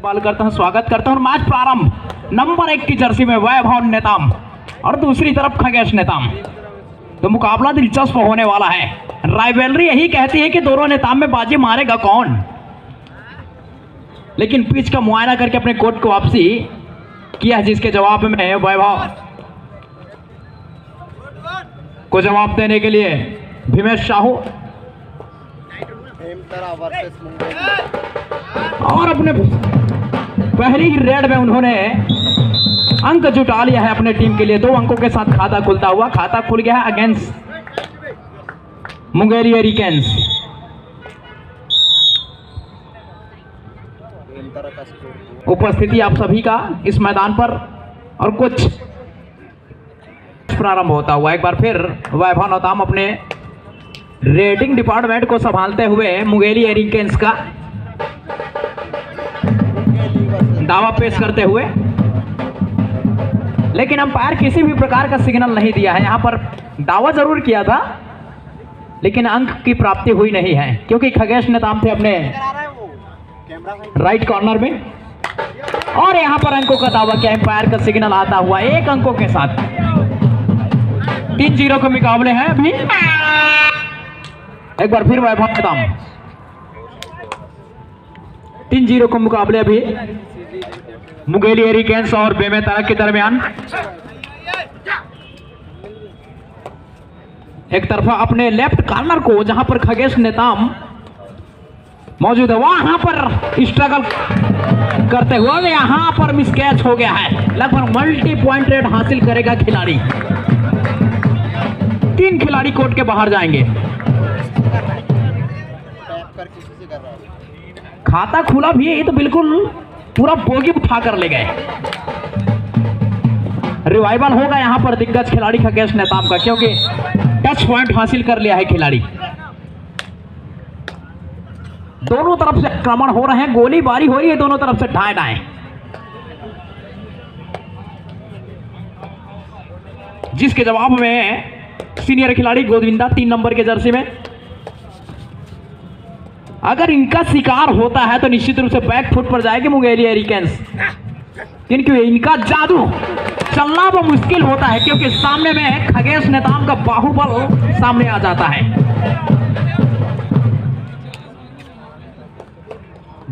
सवाल करता हूं, स्वागत करता हूं। मैच प्रारंभ। नंबर 1 की जर्सी में वैभव नेताम और दूसरी तरफ खगेश नेताम। तो मुकाबला दिलचस्प होने वाला है। राइवलरी यही कहती है कि दोनों नेताम में बाजी मारेगा कौन, लेकिन पिच का मुआयना करके अपने कोर्ट को वापसी किया है, जिसके जवाब में वैभव को जवाब देने के लिए भीमेश साहू और अपने पहली ही रेड में उन्होंने अंक जुटा लिया है अपने टीम के लिए। 2 अंकों के साथ खाता खुलता हुआ खाता खुल गया है अगेंस्ट मुंगेली हरिकेन्स। उपस्थिति आप सभी का इस मैदान पर और कुछ प्रारंभ होता हुआ एक बार फिर वैभव नेताम अपने रेटिंग डिपार्टमेंट को संभालते हुए मुंगेली हरिकेन्स का दावा पेश करते हुए, लेकिन अंपायर किसी भी प्रकार का सिग्नल नहीं दिया है। यहां पर दावा जरूर किया था लेकिन अंक की प्राप्ति हुई नहीं है, क्योंकि खगेश नेताम थे अपने राइट कॉर्नर में और यहां पर अंकों का दावा किया। अंपायर का सिग्नल आता हुआ 1 अंकों के साथ 3-0 के मुकाबले हैं अभी। एक बार फिर वैभव नेताम 3-0 के मुकाबले अभी मुंगेली हरिकेन्स और बेमेतरा के दरमियान। एक तरफा अपने लेफ्ट कॉर्नर को जहां पर खगेश नेताम मौजूद है, वहां पर स्ट्रगल करते हुए यहां पर मिसकैच हो गया है। लगभग मल्टी पॉइंट रेट हासिल करेगा खिलाड़ी। 3 खिलाड़ी कोर्ट के बाहर जाएंगे। खाता खुला भी है तो बिल्कुल पूरा बोगी उठा कर ले गए। रिवाइवल होगा यहां पर दिग्गज खिलाड़ी खगेश नेताम का, क्योंकि टच पॉइंट हासिल कर लिया है खिलाड़ी। दोनों तरफ से आक्रमण हो रहे हैं, गोलीबारी हो रही है दोनों तरफ से दाएं दाएं, जिसके जवाब में सीनियर खिलाड़ी गोविंदा 3 नंबर के जर्सी में। अगर इनका शिकार होता है तो निश्चित रूप से बैक फुट पर जाएगी मुंगेली हरिकेन्स, क्योंकि इनका जादू चलना वो मुश्किल होता है, क्योंकि सामने में खगेश नेताम का बाहुबल सामने आ जाता है।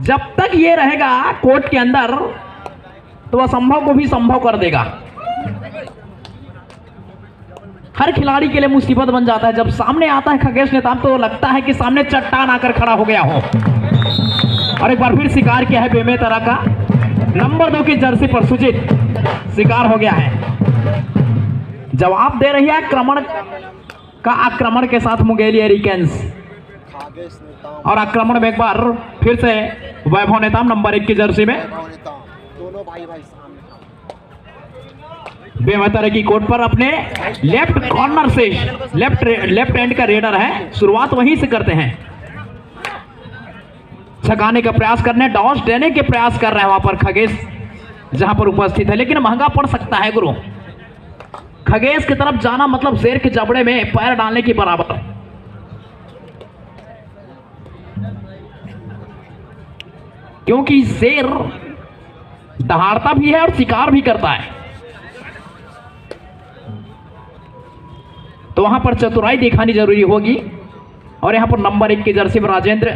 जब तक ये रहेगा कोर्ट के अंदर तो असंभव को भी संभव कर देगा। हर खिलाड़ी के लिए मुसीबत बन जाता है जब सामने आता है खगेश नेताम, तो लगता है कि सामने चट्टान आकर खड़ा हो गया हो। और एक बार फिर शिकार किया है बेमेतरा का नंबर 2 की जर्सी पर सुजीत शिकार हो गया है। जवाब दे रही है आक्रमण के साथ मुंगेली हरिकेन्स, और आक्रमण में एक बार फिर से वैभव नेताम नंबर 1 की जर्सी में। बेमेतरा की कोर्ट पर अपने लेफ्ट कॉर्नर से लेफ्ट हैंड का रेडर है, शुरुआत वहीं से करते हैं। छकाने का प्रयास करने, डॉस देने के प्रयास कर रहे हैं वहां पर खगेश जहां पर उपस्थित है, लेकिन महंगा पड़ सकता है गुरु। खगेश की तरफ जाना मतलब शेर के जबड़े में पैर डालने की बराबर। क्योंकि शेर दहाड़ता भी है और शिकार भी करता है, तो वहां पर चतुराई दिखानी जरूरी होगी। और यहां पर नंबर 1 की जर्सी में राजेंद्र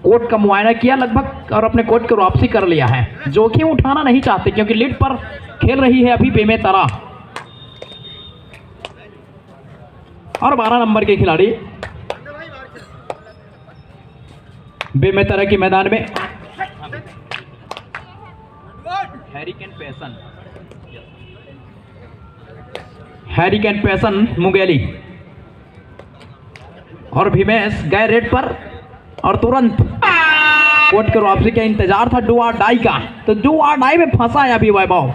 कोर्ट का मुआयना किया लगभग और अपने कोर्ट को वापसी कर लिया है। जोखिम उठाना नहीं चाहते क्योंकि लीड पर खेल रही है अभी बेमेतरा। और 12 नंबर के खिलाड़ी बेमेतरा के मैदान में हैरिकेन पैसन मुंगेली और भीमेश गए रेड पर, और तुरंत कोर्ट के वापसी का इंतजार था डू और डाई का, तो डू और डाई में फंसा है अभी वैभव।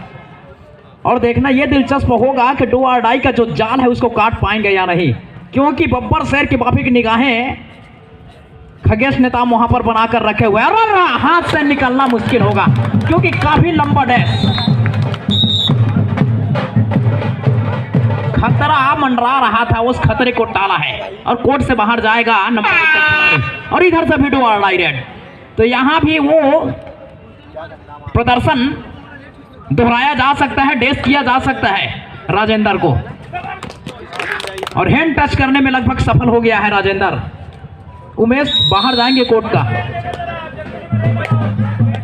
और देखना यह दिलचस्प होगा कि डू और डाई का जो जाल है उसको काट पाएंगे या नहीं, क्योंकि बब्बर शेर की बाफी की निगाहें खगेश नेताम वहां पर बनाकर रखे हुए हैं। और हाथ से निकलना मुश्किल होगा क्योंकि काफी लंबा डैश, खतरा मंडरा रहा था, उस खतरे को टाला है और कोर्ट से बाहर जाएगा नंबर 1 का खिलाड़ी। और इधर से भी डू और डाई रेड, तो यहाँ भी वो प्रदर्शन दोहराया जा सकता है, डेस किया जा सकता है राजेंद्र को, और हैंड टच करने में लगभग सफल हो गया है राजेंद्र। उमेश बाहर जाएंगे कोर्ट का।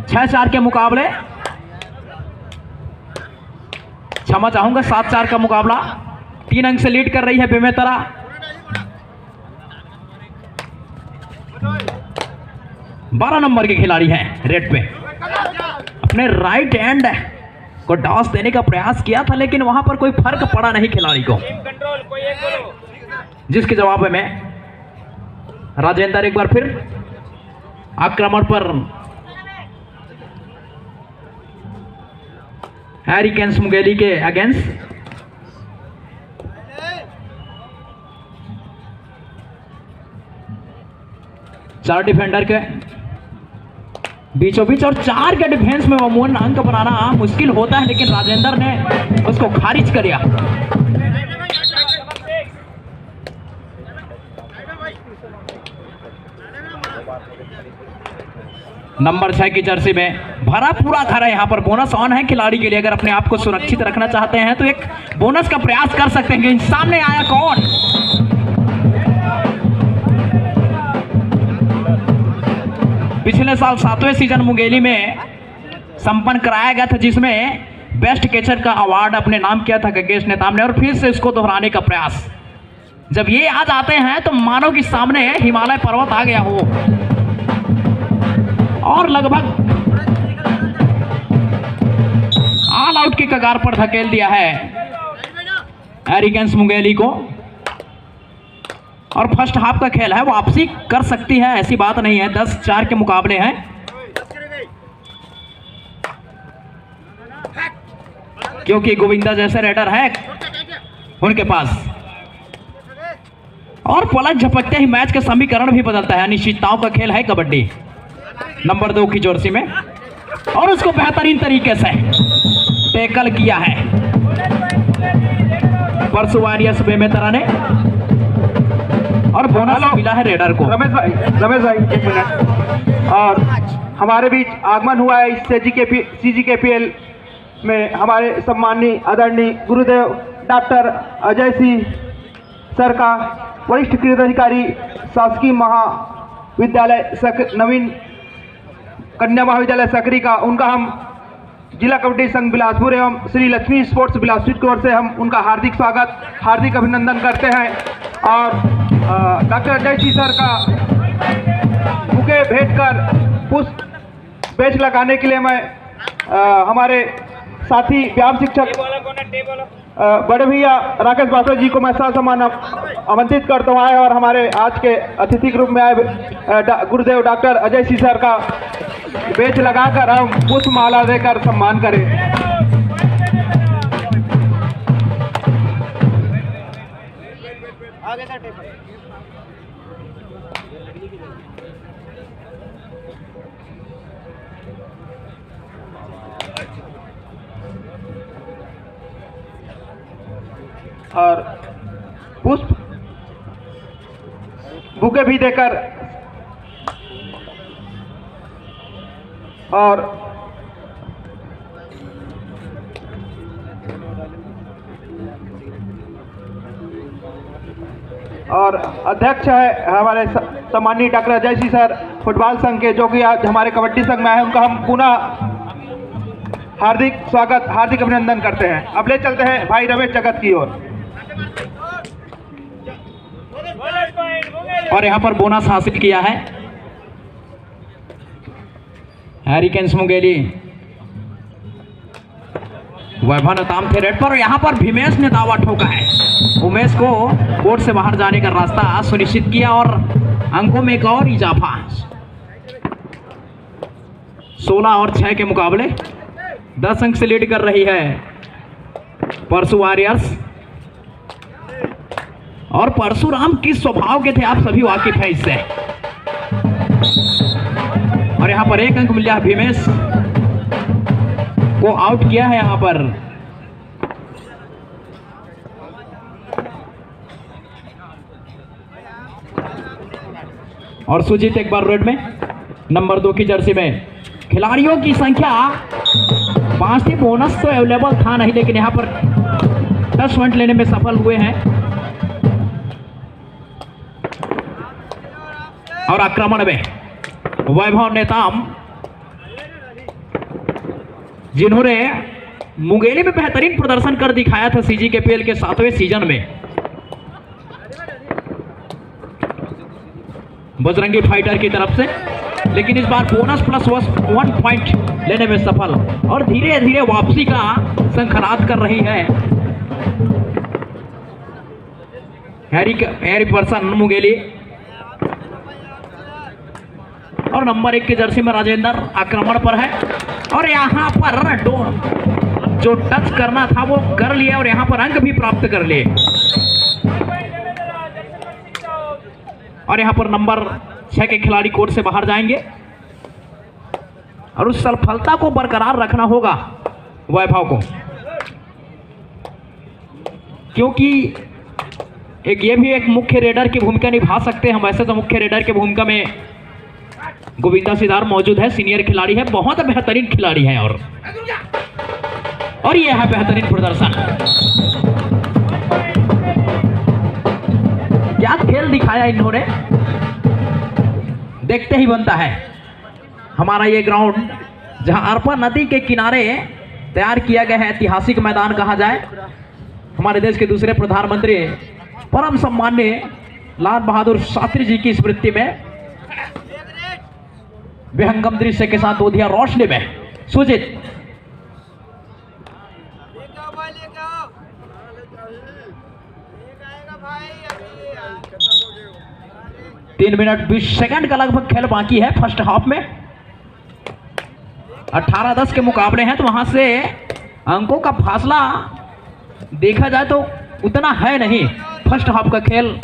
6-4 के मुकाबले, क्षमा चाहूंगा, 7-4 का मुकाबला। 3 अंक से लीड कर रही है बेमेतरा। बारह नंबर के खिलाड़ी हैं रेड पे। अपने राइट हैंड को टॉस देने का प्रयास किया था, लेकिन वहां पर कोई फर्क पड़ा नहीं खिलाड़ी को, जिसके जवाब में राजेंद्र एक बार फिर आक्रमण पर हैरिकेन्स मुंगेली के अगेंस्ट। चार डिफेंडर के बीचों बीच और 4 के डिफेंस में अमूमन अंक बनाना मुश्किल होता है, लेकिन राजेंद्र ने उसको खारिज कर दिया। नंबर 6 की जर्सी में भरा पूरा घर है। यहाँ पर बोनस ऑन है खिलाड़ी के लिए। अगर अपने आप को सुरक्षित रखना चाहते हैं तो एक बोनस का प्रयास कर सकते हैं। सामने आया कौन? पिछले साल 7वें सीजन मुंगेली में संपन्न कराया गया था, जिसमें बेस्ट कैचर का अवार्ड अपने नाम किया था गगेश नेताम ने, और फिर से इसको दोहराने का प्रयास। जब ये आ जाते हैं तो मानो कि सामने हिमालय पर्वत आ गया हो, और लगभग ऑल आउट के कगार पर धकेल दिया है हैरिकेन्स मुंगेली को। और फर्स्ट हाफ का खेल है, वापसी कर सकती है, ऐसी बात नहीं है। 10-4 के मुकाबले हैं। क्योंकि गोविंदा जैसे रेडर है उनके पास, और पलक झपकते ही मैच का समीकरण भी बदलता है। अनिश्चितताओं का खेल है कबड्डी। नंबर 2 की जर्सी में, और उसको बेहतरीन तरीके से टैकल किया है परसु वारियर्स बेमेतरा ने, और बोनस मिला है रेडर को। रमेश भाई 1 मिनट। और हमारे बीच आगमन हुआ है इस CGKPL में हमारे सम्माननीय आदरणीय गुरुदेव डॉक्टर अजय सिंह सर का, वरिष्ठ क्रीड़ा अधिकारी शासकीय महाविद्यालय नवीन कन्या महाविद्यालय सकरी का, उनका हम जिला कबड्डी संघ बिलासपुर एवं श्री लक्ष्मी स्पोर्ट्स बिलासपुर की ओर से हम उनका हार्दिक स्वागत, हार्दिक अभिनंदन करते हैं। और डॉक्टर अजय सिंह सर का बुके भेंट कर पुष्प बेच लगाने के लिए मैं हमारे साथी व्यायाम शिक्षक बड़े भैया राकेश बासर जी को मैं सम्मान आमंत्रित करता हूँ आए, और हमारे आज के अतिथि के रूप में आए गुरुदेव डॉक्टर अजय सिंह सर का बेच लगाकर हम पुष्प माला देकर सम्मान करें। और पुष्प बुके भी देकर, और अध्यक्ष है हमारे सम्माननीय doctor Ajay Singh sir football संघ के, जो कि आज हमारे कबड्डी संघ में आए। उनका हम पुनः हार्दिक स्वागत, हार्दिक अभिनंदन करते हैं। अब ले चलते हैं भाई रमेश जगत की ओर। और यहाँ पर बोनस हासिल किया है हैरिकेन्स मुंगेली। वैभव नेताम थे रेड पर, और यहाँ पर भीमेश ने दावा ठोका है। उमेश को कोर्ट से बाहर जाने का रास्ता सुनिश्चित किया, और अंकों में एक और इजाफा। 16 और 6 के मुकाबले 10 अंक से लीड कर रही है परसु वॉरियर्स। और परशुराम किस स्वभाव के थे आप सभी वाकिफ हैं इससे। और यहाँ पर 1 अंक मिल गया, भीमेश को आउट किया है यहाँ पर। और सुजीत एक बार रेड में, नंबर 2 की जर्सी में खिलाड़ियों की संख्या 5 थी। बोनस तो अवेलेबल था नहीं, लेकिन यहाँ पर 10 पॉइंट लेने में सफल हुए हैं। और आक्रमण में वैभव नेताम, जिन्होंने मुंगेली में बेहतरीन प्रदर्शन कर दिखाया था CGKPL के 7वें सीजन में। बजरंगी फाइटर की तरफ से, लेकिन इस बार बोनस प्लस 1 पॉइंट लेने में सफल और धीरे धीरे वापसी का शंखनाद कर रही है हैरी पर्सन मुंगेली। और नंबर 1 की जर्सी में राजेंद्र आक्रमण पर है और यहाँ पर जो टच करना था वो कर लिया और यहाँ पर अंक भी प्राप्त कर लिए। और यहाँ पर नंबर 6 के खिलाड़ी कोर्ट से बाहर जाएंगे और उस सफलता को बरकरार रखना होगा वैभव को, क्योंकि ये भी एक मुख्य रेडर की भूमिका निभा सकते हैं। वैसे तो मुख्य रेडर की भूमिका में गोविंदा सिदार मौजूद है, सीनियर खिलाड़ी है, बहुत बेहतरीन खिलाड़ी है और यह है बेहतरीन प्रदर्शन। क्या खेल दिखाया इन्होंने, देखते ही बनता है। हमारा ये ग्राउंड जहां अरपा नदी के किनारे तैयार किया गया है, ऐतिहासिक मैदान कहा जाए। हमारे देश के दूसरे प्रधानमंत्री परम सम्माननीय लाल बहादुर शास्त्री जी की स्मृति में विहंगम दृश्य के साथ दूधिया रोशनी में सुजीत 3 मिनट 20 सेकंड का लगभग खेल बाकी है फर्स्ट हाफ में। 18-10 के मुकाबले हैं, तो वहां से अंकों का फासला देखा जाए तो उतना है नहीं। फर्स्ट हाफ का खेल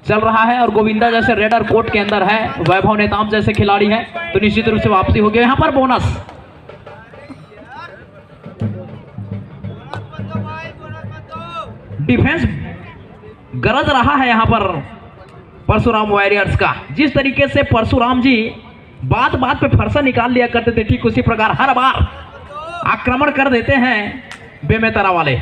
चल रहा है और गोविंदा जैसे रेडर कोर्ट के अंदर है, वैभव नेताम जैसे खिलाड़ी हैं, तो निश्चित रूप से वापसी हो गई। यहाँ पर बोनस डिफेंस गरज रहा है यहाँ पर परशुराम वॉरियर्स का। जिस तरीके से परशुराम जी बात बात पे फरसा निकाल लिया करते थे, ठीक उसी प्रकार हर बार आक्रमण कर देते हैं बेमेतरा वाले।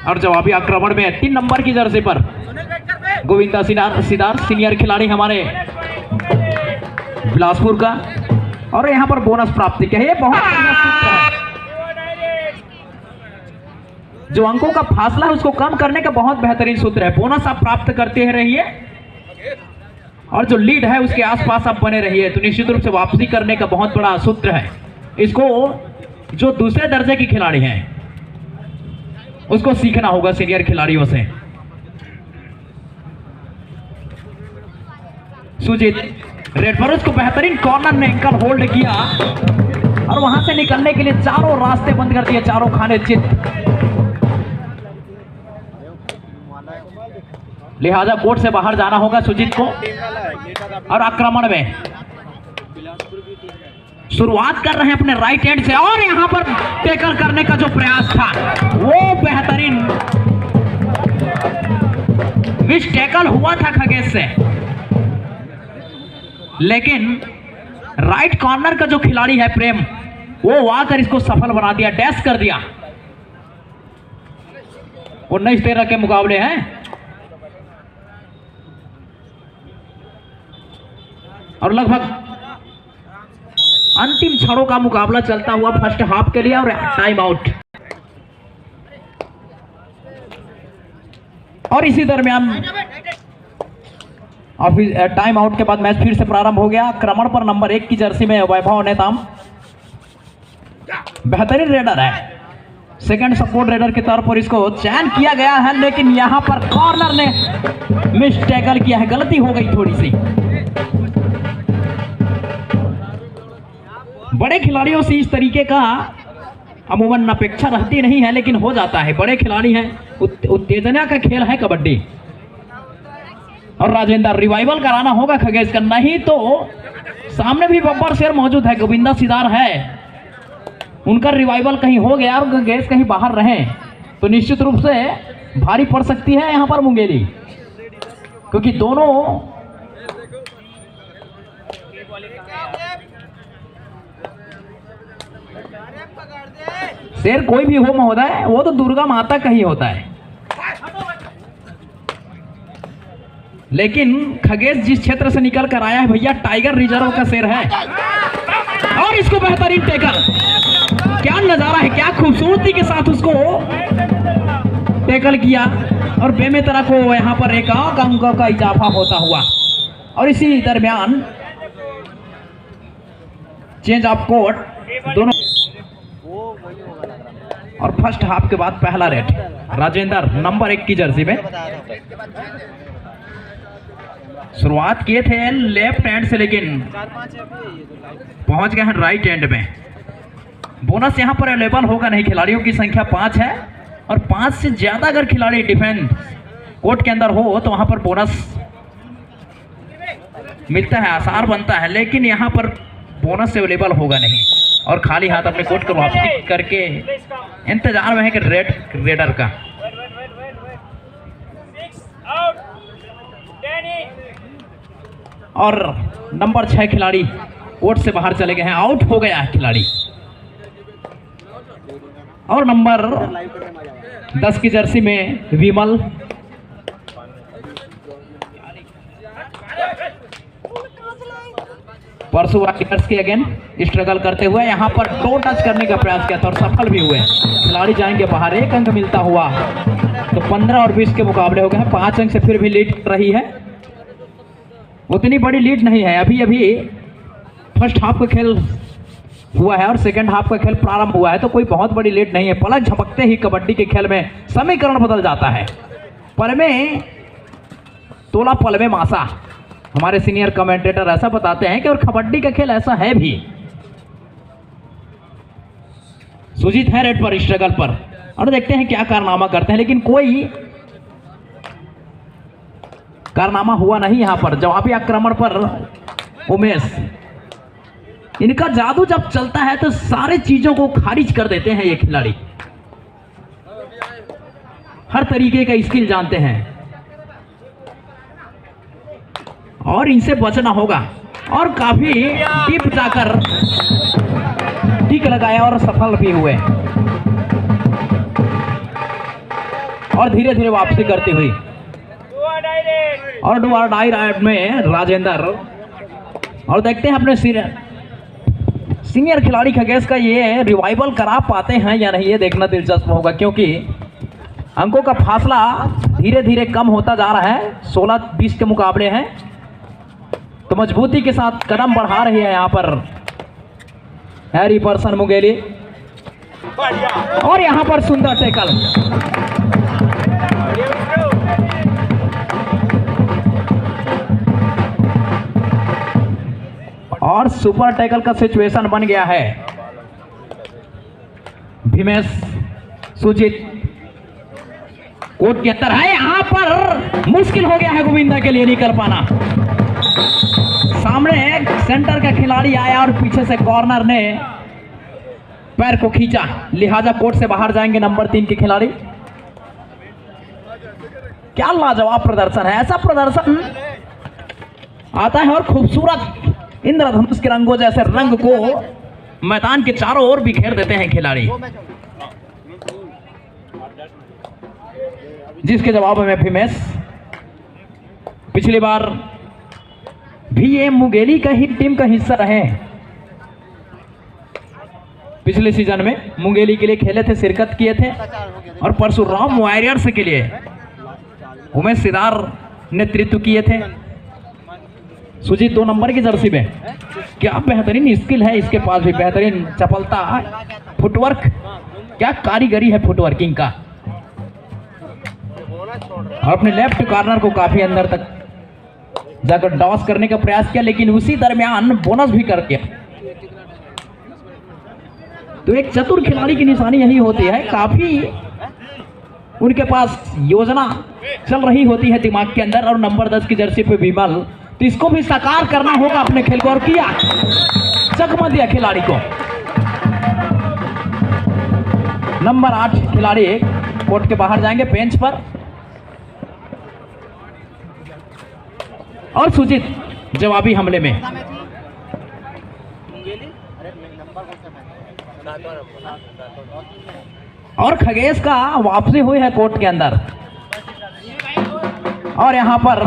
और जवाबी आक्रमण में 3 नंबर की जर्सी पर गोविंदा सिदार सीनियर खिलाड़ी हमारे बिलासपुर का, और यहां पर बोनस प्राप्ति के है। बहुत जो अंकों का फासला है उसको कम करने का बहुत बेहतरीन सूत्र है। बोनस आप प्राप्त करते रहिए और जो लीड है उसके आसपास आप बने रहिए, तो निश्चित रूप से वापसी करने का बहुत बड़ा सूत्र है। इसको जो दूसरे दर्जे के खिलाड़ी हैं उसको सीखना होगा सीनियर खिलाड़ियों से। सुजीत रेड पर उसको बेहतरीन कॉर्नर ने एंकल होल्ड किया और वहां से निकलने के लिए चारों रास्ते बंद कर दिए, चारों खाने चित। लिहाजा कोर्ट से बाहर जाना होगा सुजीत को। और आक्रमण में शुरुआत कर रहे हैं अपने राइट हैंड से और यहां पर टैकल करने का जो प्रयास था वो बेहतरीन मिस टैकल हुआ था खगेश से, लेकिन राइट कॉर्नर का जो खिलाड़ी है प्रेम वो आकर इसको सफल बना दिया, डैश कर दिया। 19-13 के मुकाबले हैं और लगभग अंतिम क्षणों का मुकाबला चलता हुआ फर्स्ट हाफ के लिए और टाइम आउट। और इसी दरमियान टाइम आउट के बाद मैच फिर से प्रारंभ हो गया। आक्रमण पर नंबर 1 की जर्सी में वैभव नेताम बेहतरीन रेडर है, सेकंड सपोर्ट रेडर के तौर पर इसको चयन किया गया है, लेकिन यहां पर कॉर्नर ने मिस टैकल किया है, गलती हो गई थोड़ी सी। बड़े खिलाड़ियों से इस तरीके का अमूमन अपेक्षा रहती नहीं है, लेकिन हो जाता है। बड़े खिलाड़ी हैं, उत्तेजना का खेल है कबड्डी। और राजेंद्र रिवाइवल कराना होगा खगेश का, नहीं तो सामने भी बब्बर शेर मौजूद है, गोविंदा सिदार है, उनका रिवाइवल कहीं हो गया और खगेश कहीं बाहर रहे तो निश्चित रूप से भारी पड़ सकती है यहां पर मुंगेली, क्योंकि दोनों शेर कोई भी हो महोदय, वो तो दुर्गा माता का ही होता है, लेकिन खगेश जिस क्षेत्र से निकल कर आया है भैया टाइगर रिजर्व का शेर है। और इसको बेहतरीन टेकल, क्या नजारा है, क्या खूबसूरती के साथ उसको टेकल किया और बेमेतरा को यहां पर एक अंक का इजाफा होता हुआ। और इसी दरमियान चेंज ऑफ कोर्ट दोनों, और फर्स्ट हाफ के बाद पहला रेड राजेंद्र नंबर 1 की जर्सी में। शुरुआत किए थे लेफ्ट हैंड से, लेकिन पहुंच गए हैं राइट हैंड में। बोनस यहां पर अवेलेबल होगा नहीं, खिलाड़ियों की संख्या 5 है और 5 से ज्यादा अगर खिलाड़ी डिफेंस कोर्ट के अंदर हो तो वहां पर बोनस मिलता है, आसार बनता है, लेकिन यहां पर बोनस अवेलेबल होगा नहीं। और खाली हाथ अपने कोर्ट को वापसी करके इंतजार में है कि रेडर का। और नंबर 6 खिलाड़ी कोर्ट से बाहर चले गए हैं, आउट हो गया है खिलाड़ी। और नंबर 10 की जर्सी में विमल, परसों वारियर्स के अगेन स्ट्रगल करते हुए यहां पर टो टच करने का प्रयास किया था और सफल भी हुए। खिलाड़ी जाएंगे बाहर, 1 अंक मिलता हुआ तो 15 और 20 के मुकाबले हो गए हैं। 5 अंक से फिर भी लीड कर रही है, उतनी बड़ी लीड नहीं है। अभी अभी फर्स्ट हाफ का खेल हुआ है और सेकंड हाफ का खेल प्रारंभ हुआ है, तो कोई बहुत बड़ी लीड नहीं है। पलक झपकते ही कबड्डी के खेल में समीकरण बदल जाता है। पर में तोला पल में मासा, हमारे सीनियर कमेंटेटर ऐसा बताते हैं कि और कबड्डी का खेल ऐसा है भी। सुजीत है रेड पर स्ट्रगल पर, और देखते हैं क्या कारनामा करते हैं, लेकिन कोई कारनामा हुआ नहीं यहां पर। जवाबी आक्रमण पर उमेश, इनका जादू जब चलता है तो सारे चीजों को खारिज कर देते हैं ये खिलाड़ी, हर तरीके का स्किल जानते हैं और इनसे बचना होगा। और काफी डीप जाकर टिक लगाया और सफल भी हुए, और धीरे धीरे वापसी करती हुई और डू और डाई राइड में राजेंद्र। और देखते हैं अपने सीनियर खिलाड़ी खगेश का ये रिवाइवल करा पाते हैं या नहीं, ये देखना दिलचस्प होगा, क्योंकि अंकों का फासला धीरे धीरे कम होता जा रहा है। 16-20 के मुकाबले हैं, तो मजबूती के साथ कदम बढ़ा रही है यहाँ पर हैरी पर्सन मुंगेली। और यहाँ पर सुंदर टैकल, और सुपर टैकल का सिचुएशन बन गया है। भीमेश सुजीत कोर्ट के अंदर है, यहां पर मुश्किल हो गया है गोविंदा के लिए निकल पाना। सामने एक सेंटर का खिलाड़ी आया और पीछे से कॉर्नर ने पैर को खींचा, लिहाजा कोर्ट से बाहर जाएंगे नंबर 3 के खिलाड़ी। क्या लाजवाब प्रदर्शन है, ऐसा प्रदर्शन आता है और खूबसूरत इंद्रधनुष के रंगों जैसे रंग को मैदान के चारों ओर बिखेर देते हैं खिलाड़ी, जिसके जवाब में भीमेश पिछली बार भी ये मुंगेली का ही टीम का हिस्सा रहे। पिछले सीजन में मुंगेली के लिए खेले थे, शिरकत किए थे, और परशुराम वॉरियर्स के लिए उमेश सिदार नेतृत्व किए थे। सुजीत 2 नंबर की जर्सी में, क्या बेहतरीन स्किल है इसके पास भी, बेहतरीन चपलता, फुटवर्क, क्या कारीगरी है फुटवर्किंग का। और अपने लेफ्ट कॉर्नर को काफी अंदर तक जाकर डॉस करने का प्रयास किया, लेकिन उसी दरमियान बोनस भी कर दिया। तो एक चतुर खिलाड़ी की निशानी यही होती है, काफी उनके पास योजना चल रही होती है दिमाग के अंदर, और नंबर 10 की जर्सी पे विमल, तो इसको भी साकार करना होगा अपने खेल को, और किया, चकमा दिया खिलाड़ी को। नंबर 8 खिलाड़ी कोर्ट के बाहर जाएंगे बेंच पर, और सुजीत जवाबी हमले में। और खगेश का वापसी हुई है कोर्ट के अंदर, और यहां पर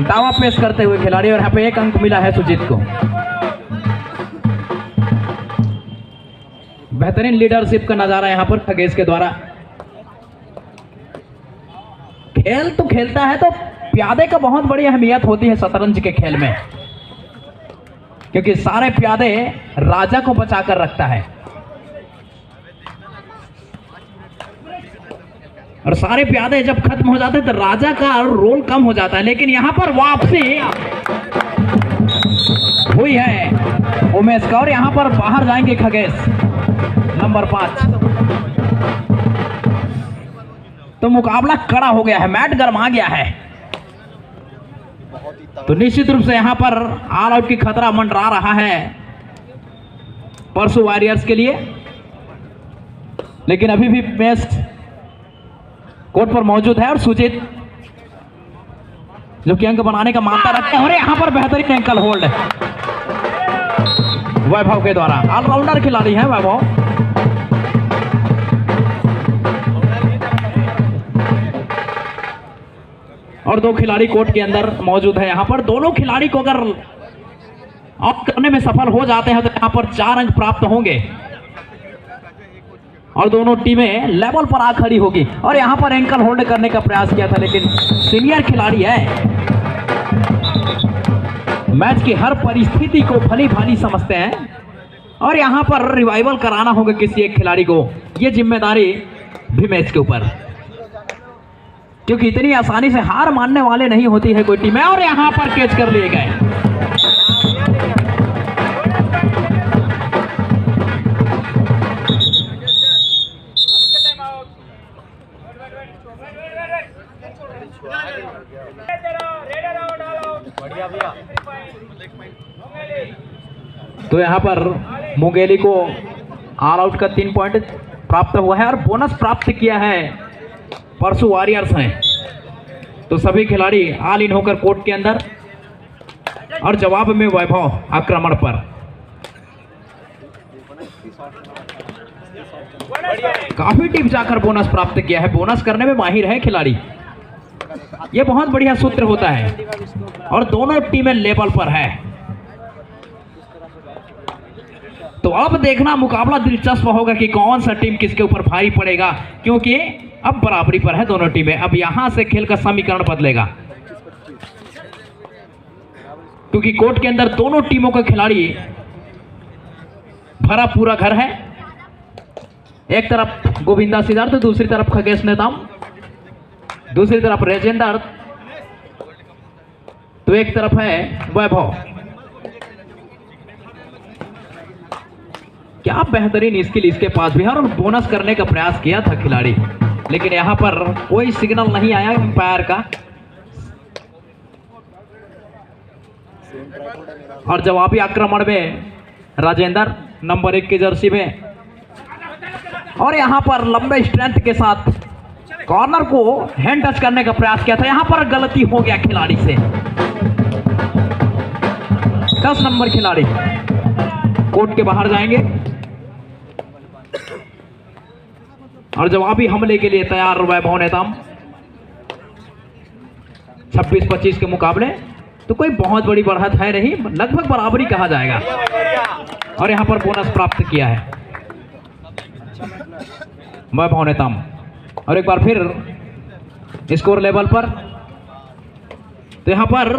दावा पेश करते हुए खिलाड़ी, और यहां पे 1 अंक मिला है सुजीत को। बेहतरीन लीडरशिप का नजारा यहां पर खगेश के द्वारा। खेल तो खेलता है तो प्यादे का बहुत बड़ी अहमियत होती है शतरंज के खेल में, क्योंकि सारे प्यादे राजा को बचाकर रखता है, और सारे प्यादे जब खत्म हो जाते हैं तो राजा का रोल कम हो जाता है। लेकिन यहां पर वापसी हुई है उमेश का, और यहां पर बाहर जाएंगे खगेश नंबर 5। तो मुकाबला कड़ा हो गया है, मैट गरमा गया है, तो निश्चित रूप से यहां पर ऑल आउट की खतरा मंडरा रहा है परसू वॉरियर्स के लिए। लेकिन अभी भी मैच कोर्ट पर मौजूद है, और सुजीत जो कि अंक बनाने का मानता रखते हैं, और यहां पर बेहतरीन एंकल होल्ड वैभव के द्वारा। ऑलराउंडर खिलाड़ी है वैभव। और 2 खिलाड़ी कोर्ट के अंदर मौजूद है। यहां पर दोनों खिलाड़ी को अगर आउट करने में सफल हो जाते हैं तो यहां पर 4 अंक प्राप्त होंगे, और दोनों टीमें लेवल पर आ खड़ी होगी। और यहां पर एंकल होल्ड करने का प्रयास किया था, लेकिन सीनियर खिलाड़ी है, मैच की हर परिस्थिति को भली भांति समझते हैं, और यहां पर रिवाइवल कराना होगा किसी एक खिलाड़ी को। यह जिम्मेदारी भी मैच के ऊपर, क्योंकि इतनी आसानी से हार मानने वाले नहीं होती है कोई टीम, और यहां पर कैच कर लिए गए। तो यहां पर मुंगेली को ऑल आउट का 3 पॉइंट प्राप्त हुआ है, और बोनस प्राप्त किया है परसू वॉरियर्स हैं। तो सभी खिलाड़ी ऑल इन होकर कोर्ट के अंदर, और जवाब में वैभव आक्रमण पर। काफी टीम जाकर बोनस प्राप्त किया है, बोनस करने में माहिर है खिलाड़ी, यह बहुत बढ़िया सूत्र होता है, और दोनों टीमें लेवल पर है। तो अब देखना मुकाबला दिलचस्प होगा कि कौन सा टीम किसके ऊपर भारी पड़ेगा, क्योंकि अब बराबरी पर है दोनों टीमें। अब यहां से खेल का समीकरण बदलेगा, क्योंकि कोर्ट के अंदर दोनों टीमों का खिलाड़ी भरा पूरा घर है। एक तरफ गोविंदा सिद्धार्थ, तो दूसरी तरफ खगेश नेताम, दूसरी तरफ राजेंद्र, तो एक तरफ है वैभव। क्या बेहतरीन स्किल इसके पास भी है, और बोनस करने का प्रयास किया था खिलाड़ी, लेकिन यहां पर कोई सिग्नल नहीं आया अंपायर का। और जवाबी आक्रमण में राजेंद्र नंबर 1 की जर्सी में, और यहां पर लंबे स्ट्रेंथ के साथ कॉर्नर को हैंड टच करने का प्रयास किया था, यहां पर गलती हो गया खिलाड़ी से। 10 नंबर खिलाड़ी कोर्ट के बाहर जाएंगे, और जवाबी हमले के लिए तैयार वैभव नेताम। 26-25 के मुकाबले तो कोई बहुत बड़ी बढ़त है नहीं, लगभग बराबरी कहा जाएगा, और यहां पर बोनस प्राप्त किया है वैभव नेताम। और एक बार फिर स्कोर लेवल पर, तो यहां पर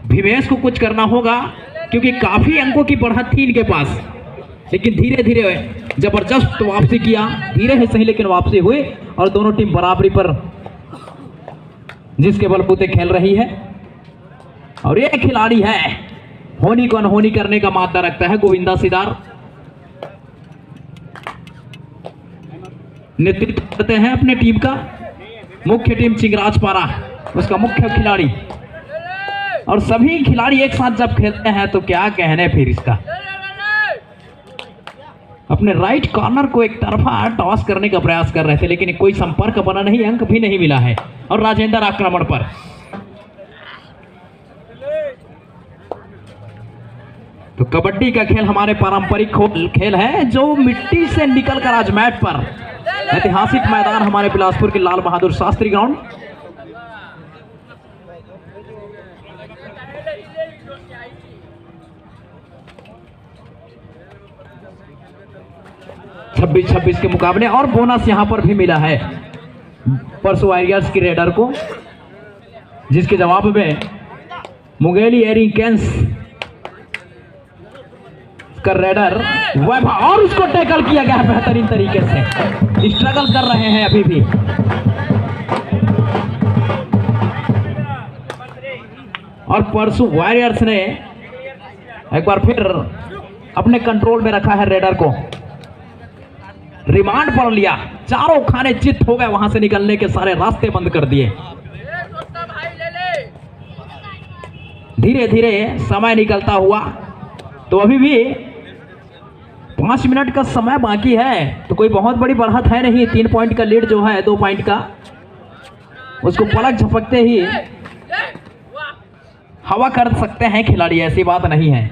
भीमेश को कुछ करना होगा, क्योंकि काफी अंकों की बढ़त थी इनके पास, लेकिन धीरे धीरे जबरदस्त वापसी किया, धीरे है सही लेकिन वापसी हुई, और दोनों टीम बराबरी पर जिसके बलबूते खेल रही है। और ये खिलाड़ी है होनी को अनहोनी करने का मादा रखता है गोविंदा सिद्धार्थ। नेतृत्व करते हैं अपने टीम का। मुख्य टीम चिंगराजपारा, उसका मुख्य खिलाड़ी, और सभी खिलाड़ी एक साथ जब खेलते हैं तो क्या कहने फिर इसका। अपने राइट कॉर्नर को एक तरफा टॉस करने का प्रयास कर रहे थे, लेकिन कोई संपर्क बना नहीं, अंक भी नहीं मिला है। और राजेंद्र आक्रमण पर। तो कबड्डी का खेल हमारे पारंपरिक खेल है, जो मिट्टी से निकलकर आज मैट पर ऐतिहासिक मैदान हमारे बिलासपुर के लाल बहादुर शास्त्री ग्राउंड, छब्बीस के मुकाबले। और बोनस यहां पर भी मिला है परसों वॉरियर्स की रेडर को, जिसके जवाब में मुंगेली एरिकेंस का रेडर वैभव, और उसको टैकल किया गया है बेहतरीन तरीके से। स्ट्रगल कर रहे हैं अभी भी। और परसों वॉरियर्स ने एक बार फिर अपने कंट्रोल में रखा है रेडर को, रिमांड पर लिया। चारों खाने चित हो गए, वहां से निकलने के सारे रास्ते बंद कर दिए। धीरे धीरे समय निकलता हुआ, तो अभी भी 5 मिनट का समय बाकी है, तो कोई बहुत बड़ी बढ़त है नहीं। 3 पॉइंट का लीड जो है 2 पॉइंट का, उसको पलक झपकते ही हवा कर सकते हैं खिलाड़ी, ऐसी बात नहीं है।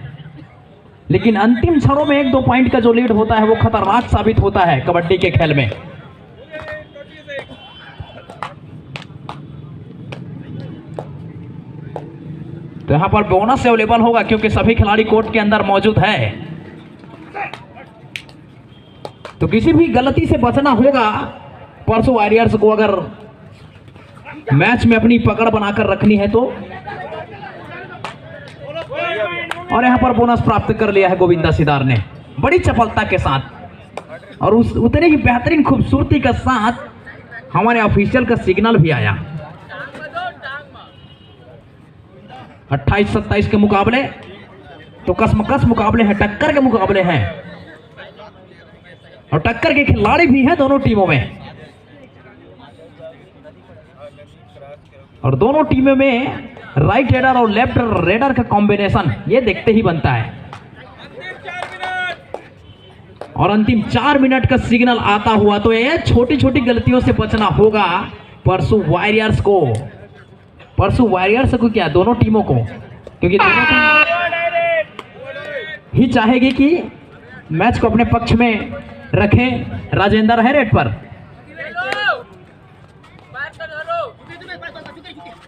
लेकिन अंतिम क्षणों में 1-2 पॉइंट का जो लीड होता है वो खतरनाक साबित होता है कबड्डी के खेल में। तो यहां पर बोनस अवेलेबल होगा क्योंकि सभी खिलाड़ी कोर्ट के अंदर मौजूद है। तो किसी भी गलती से बचना होगा परसों वॉरियर्स को, अगर मैच में अपनी पकड़ बनाकर रखनी है तो। और यहां पर बोनस प्राप्त कर लिया है गोविंदा सिदार ने बड़ी चपलता के साथ, और उस उतने ही बेहतरीन खूबसूरती के साथ हमारे ऑफिशियल का सिग्नल भी आया। 28-27 के मुकाबले तो कसमकस मुकाबले हैं, टक्कर के मुकाबले हैं, और टक्कर के खिलाड़ी भी हैं दोनों टीमों में। और दोनों टीमों में राइट रेडर और लेफ्ट रेडर का कॉम्बिनेशन ये देखते ही बनता है। और अंतिम 4 मिनट का सिग्नल आता हुआ, तो ये छोटी छोटी गलतियों से बचना होगा परसों वॉरियर्स को। परसों वॉरियर्स को क्या, दोनों टीमों को, क्योंकि दोनों टीम ही चाहेगी कि मैच को अपने पक्ष में रखें। राजेंद्र है रेड पर,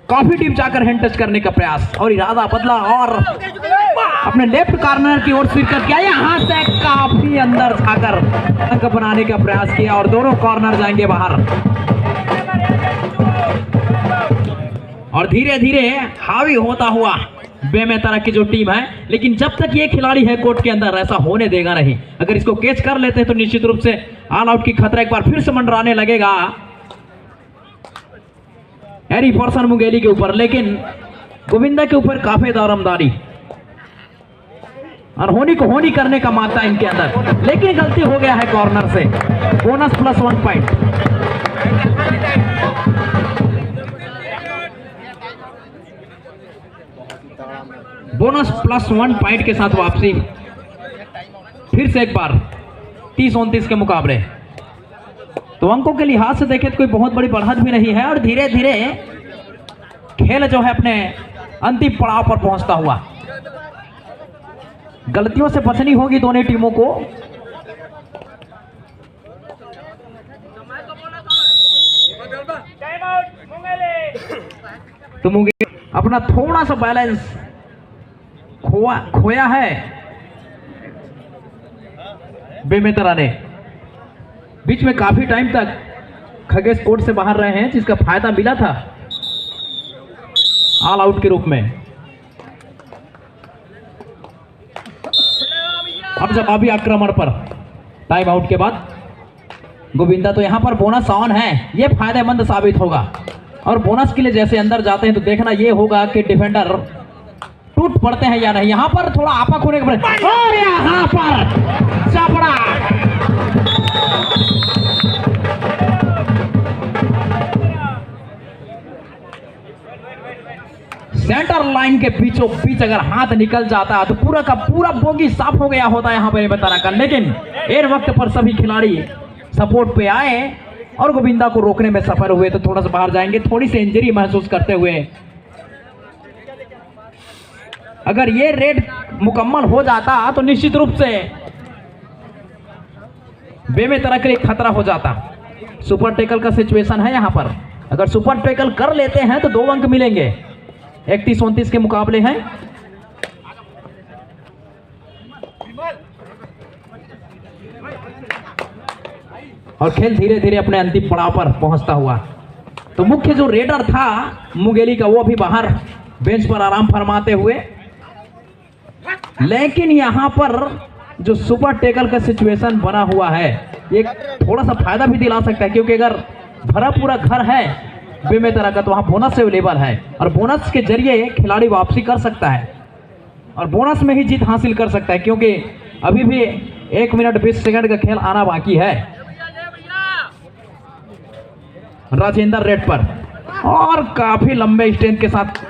काफी डीप जाकर हैंड टच करने का प्रयास, और इरादा बदला और अपने लेफ्ट कॉर्नर की ओर स्वीप किया, यहां से काफी अंदर जाकर अंक बनाने का प्रयास किया, और दोनों कॉर्नर जाएंगे बाहर। और धीरे धीरे हावी होता हुआ बेमेतरा की जो टीम है, लेकिन जब तक ये खिलाड़ी है कोर्ट के अंदर ऐसा होने देगा नहीं। अगर इसको कैच कर लेते हैं तो निश्चित रूप से ऑल आउट की खतरा एक बार फिर से मंडराने लगेगा एरी पर्सन मुंगेली के ऊपर, लेकिन गोविंदा के ऊपर काफी दारमदारी और होनी को होनी करने का मानता है इनके अंदर, लेकिन गलती हो गया है कॉर्नर से। Bonus +1 point. बोनस +1 पॉइंट के साथ वापसी फिर से एक बार 30-29 के मुकाबले। तो अंकों के लिहाज से देखें तो कोई बहुत बड़ी बढ़त भी नहीं है, और धीरे धीरे खेल जो है अपने अंतिम पड़ाव पर पहुंचता हुआ। गलतियों से बचनी होगी दोनों टीमों को। तो मुंगेली अपना थोड़ा सा बैलेंस खोया है बेमेतरा ने। बीच में काफी टाइम तक खगेश कोर्ट से बाहर रहे हैं, जिसका फायदा मिला था ऑल आउट के रूप में। अब जब अभी आक्रमण पर टाइम आउट के बाद गोविंदा, तो यहां पर बोनस ऑन है, ये फायदेमंद साबित होगा। और बोनस के लिए जैसे अंदर जाते हैं तो देखना ये होगा कि डिफेंडर टूट पड़ते हैं या नहीं। यहां पर थोड़ा आपा खोने के बाद, और यहां पर चापड़ा सेंटर लाइन के बीचों बीच अगर हाथ निकल जाता तो पूरा का पूरा बोगी साफ हो गया होता यहाँ पर बता रहा। लेकिन इन वक्त पर सभी खिलाड़ी सपोर्ट पे आए और गोविंदा को रोकने में सफल हुए। तो थोड़ा सा बाहर जाएंगे, थोड़ी सी इंजरी महसूस करते हुए। अगर ये रेड मुकम्मल हो जाता तो निश्चित रूप से बेमेतरा के लिए खतरा हो जाता। सुपर टैकल का सिचुएशन है यहाँ पर। अगर सुपर टैकल कर लेते हैं तो 2 अंक मिलेंगे। 31-29 के मुकाबले हैं। और खेल धीरे धीरे अपने अंतिम पड़ाव पर पहुंचता हुआ। तो मुख्य जो रेडर था मुंगेली का, वो भी बाहर बेंच पर आराम फरमाते हुए। लेकिन यहां पर जो सुपर टैकल का सिचुएशन बना हुआ है, ये थोड़ा सा फायदा भी दिला सकता है, क्योंकि अगर भरा पूरा घर है बेमेतरा का तो वहां बोनस अवेलेबल है और बोनस के जरिए खिलाड़ी वापसी कर सकता है और बोनस में ही जीत हासिल कर सकता है, क्योंकि अभी भी 1 मिनट 20 सेकंड का खेल आना बाकी है। राजेंद्र रेड पर और काफी लंबे स्ट्रेंथ के साथ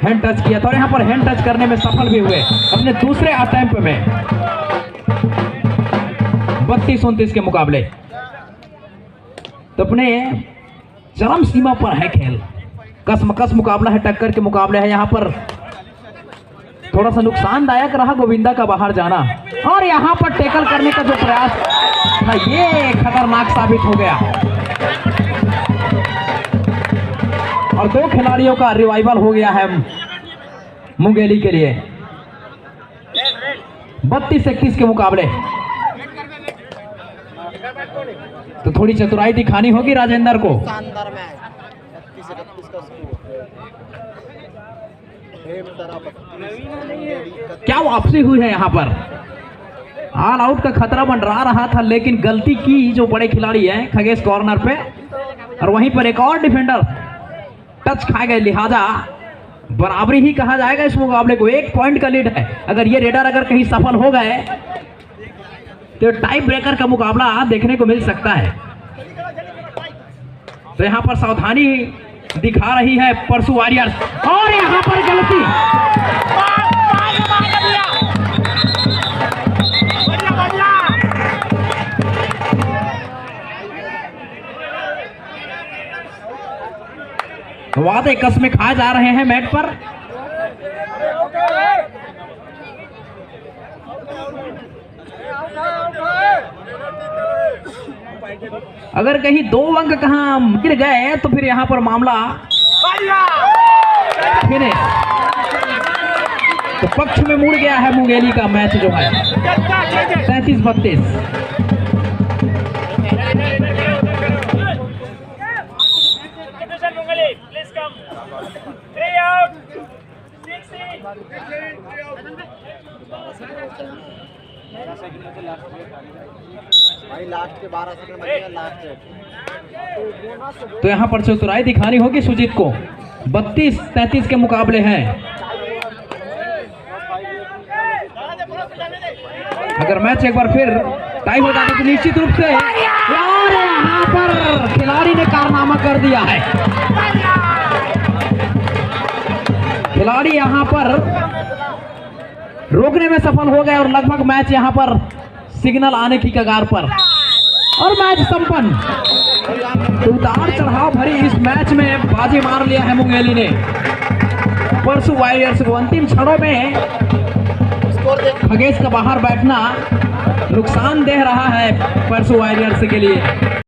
हैंड टच किया था और यहाँ पर हैंड टच करने में सफल भी हुए अपने दूसरे अटेम्प्ट में। 32-29 के मुकाबले तो अपने चरम सीमा पर है खेल। कसमकस मुकाबला है, टक्कर के मुकाबले है। यहाँ पर थोड़ा सा नुकसानदायक रहा गोविंदा का बाहर जाना और यहाँ पर टैकल करने का जो प्रयास था ये खतरनाक साबित हो गया और 2 खिलाड़ियों का रिवाइवल हो गया है मुंगेली के लिए। 32-31 के मुकाबले तो थोड़ी चतुराई दिखानी होगी राजेंद्र को। क्या वापसी हुई है यहाँ पर। ऑल आउट का खतरा मंडरा रहा था, लेकिन गलती की जो बड़े खिलाड़ी हैं खगेश कॉर्नर पे और वहीं पर एक और डिफेंडर टच खा गए। लिहाजा बराबरी ही कहा जाएगा इस मुकाबले को। 1 पॉइंट का लीड है। अगर ये रेडर अगर कहीं सफल हो गए तो टाई ब्रेकर का मुकाबला देखने को मिल सकता है। तो यहाँ पर सावधानी दिखा रही है परसू वॉरियर्स और यहाँ पर गलती। वादे कसमें खाए जा रहे हैं मैट पर। अगर कहीं 2 अंक कहां गिर गए तो फिर यहां पर मामला फिनिश। तो पक्ष में मुड़ गया है मुंगेली का मैच जो है 33-32। तो यहाँ पर चतुराई दिखानी होगी सुजीत को। 32-33 के मुकाबले हैं। अगर मैच एक बार फिर टाई हो जाता तो निश्चित रूप से और यहाँ पर खिलाड़ी ने कारनामा कर दिया है। खिलाड़ी यहाँ पर रोकने में सफल हो गए और लगभग मैच यहाँ पर सिग्नल आने की कगार पर और मैच संपन्न। तो उतार चढ़ाव भरी इस मैच में बाजी मार लिया है मुंगेली ने। परसू वॉरियर्स को अंतिम क्षणों में खगेश का बाहर बैठना नुकसान दे रहा है परसू वॉरियर्स के लिए।